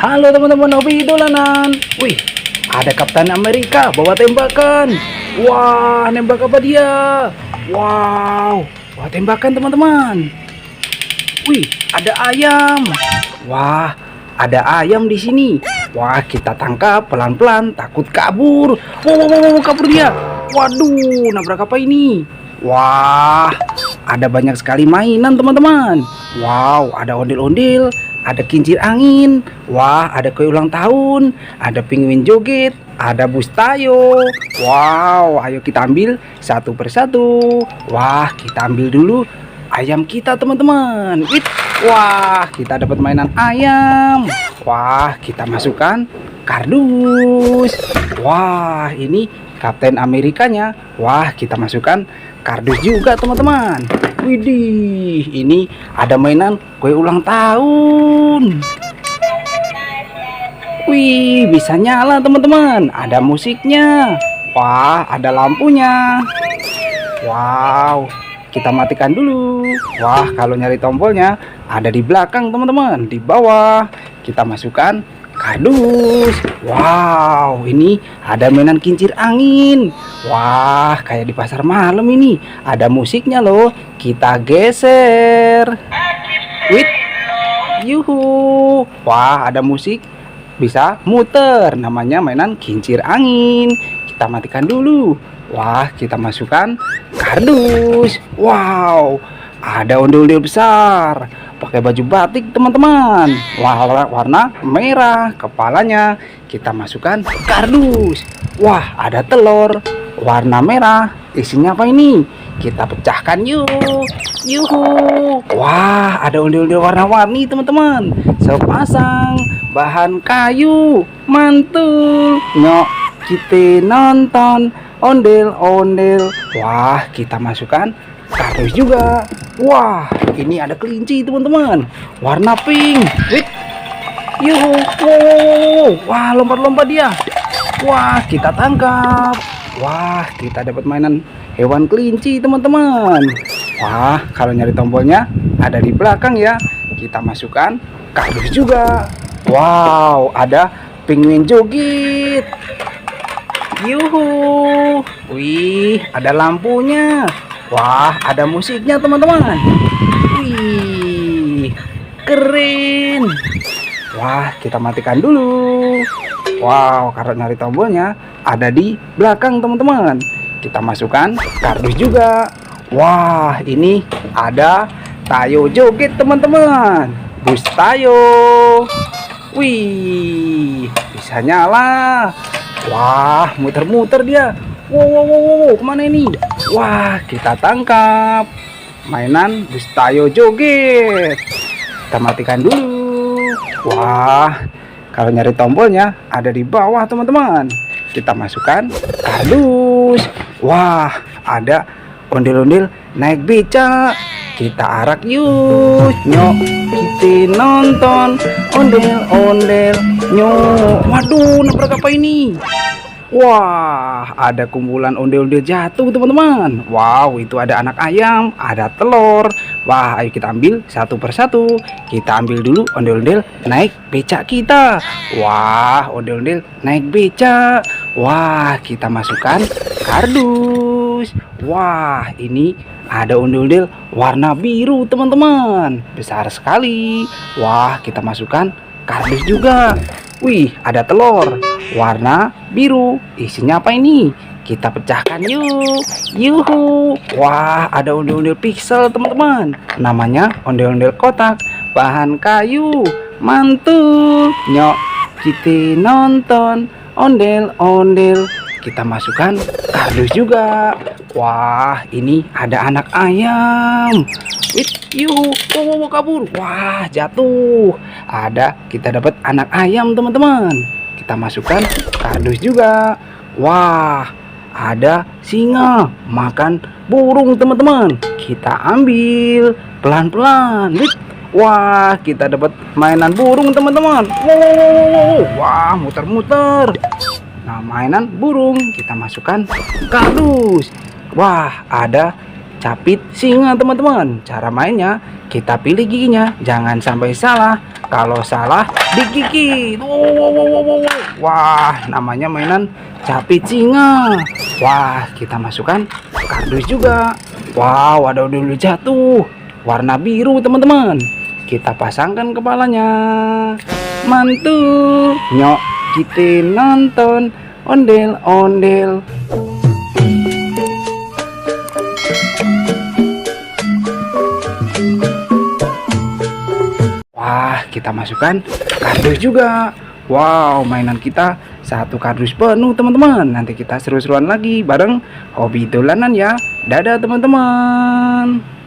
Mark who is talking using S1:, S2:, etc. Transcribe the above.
S1: Halo teman-teman hobi dolanan. Wih, ada Kapten Amerika bawa tembakan. Wah, nembak apa dia? Wow, bawa tembakan teman-teman. Wih, ada ayam. Wah, ada ayam di sini. Wah, kita tangkap pelan-pelan, takut kabur. Wow, kabur dia. Waduh, nabrak apa ini? Wah, ada banyak sekali mainan teman-teman. Wow, ada ondel-ondel, ada kincir angin. Wah, ada kue ulang tahun, ada penguin joget, ada bus tayo. Wow, ayo kita ambil satu persatu. Wah, kita ambil dulu ayam kita teman-teman. Wah, kita dapat mainan ayam. Wah, kita masukkan kardus. Wah, ini Kapten Amerikanya. Wah, kita masukkan kardus juga teman-teman. Widih, ini ada mainan kue ulang tahun. Wih, bisa nyala teman-teman. Ada musiknya. Wah, ada lampunya. Wow, kita matikan dulu. Wah, kalau nyari tombolnya ada di belakang teman-teman, di bawah. Kita masukkan kardus. Wow, ini ada mainan kincir angin. Wah, kayak di pasar malam ini. Ada musiknya loh. Kita geser. Wih, yuhu. Wah, ada musik. Bisa muter. Namanya mainan kincir angin. Kita matikan dulu. Wah, kita masukkan kardus. Wow, ada ondel-ondel besar pakai baju batik teman-teman. Warna merah kepalanya. Kita masukkan kardus. Wah, ada telur warna merah. Isinya apa ini? Kita pecahkan yuk. Yuhu. Wah, ada ondel-ondel warna-warni teman-teman. Sepasang bahan kayu. Mantul. Nyok, kita nonton ondel-ondel. Wah, kita masukkan kardus juga. Wah, ini ada kelinci teman-teman, warna pink. Wih, yuhu. Wow. Wah, lompat-lompat dia. Wah, kita tangkap. Wah, kita dapat mainan hewan kelinci teman-teman. Wah, kalau nyari tombolnya ada di belakang ya. Kita masukkan kardus juga. Wow, ada penguin joget. Yuhu. Wih, ada lampunya. Wah, ada musiknya teman-teman. Wih, keren. Wah, kita matikan dulu. Wow, karena nyari tombolnya ada di belakang teman-teman. Kita masukkan kardus juga. Wah, ini ada tayo joget teman-teman. Bus tayo. Wih, bisa nyala. Wah, muter-muter dia. Wow, kemana ini? Wah, kita tangkap mainan bus tayo joget. Kita matikan dulu. Wah, kalau nyari tombolnya ada di bawah teman-teman. Kita masukkan kardus. Wah, ada ondel-ondel naik beca. Kita arak yuk. Nyok, kita nonton ondel-ondel. Nyok. Waduh, nabrak apa ini? Wah, ada kumpulan ondel-ondel jatuh teman-teman. Wow, itu ada anak ayam, ada telur. Wah, ayo kita ambil satu persatu. Kita ambil dulu ondel-ondel naik becak kita. Wah, ondel-ondel naik becak. Wah, kita masukkan kardus. Wah, ini ada ondel-ondel warna biru teman-teman. Besar sekali. Wah, kita masukkan kardus juga. Wih, ada telur warna biru. Isinya apa ini? Kita pecahkan yuk. Yuhu. Wah, ada ondel-ondel pixel teman-teman. Namanya ondel-ondel kotak. Bahan kayu. Mantul. Nyok, kita nonton ondel-ondel. Kita masukkan kardus juga. Wah, ini ada anak ayam. Yuhu. Wow, kabur. Wah, jatuh. Kita dapat anak ayam teman-teman. Kita masukkan kardus juga. Wah, ada singa makan burung teman-teman. Kita ambil pelan-pelan. Wah, kita dapat mainan burung teman-teman. Wow. Wah, muter-muter. Nah, mainan burung kita masukkan kardus. Wah, ada capit singa teman-teman. Cara mainnya, kita pilih giginya, jangan sampai salah. Kalau salah digigit. Wow. Wah, namanya mainan capit singa. Wah, kita masukkan kardus juga. Wow, ada dulu jatuh warna biru teman-teman. Kita pasangkan kepalanya. Mantul. Nyok, kita nonton ondel-ondel. Wah, kita masukkan kardus juga. Wow, mainan kita satu kardus penuh teman-teman. Nanti kita seru-seruan lagi bareng Hobi Dolanan ya. Dadah teman-teman.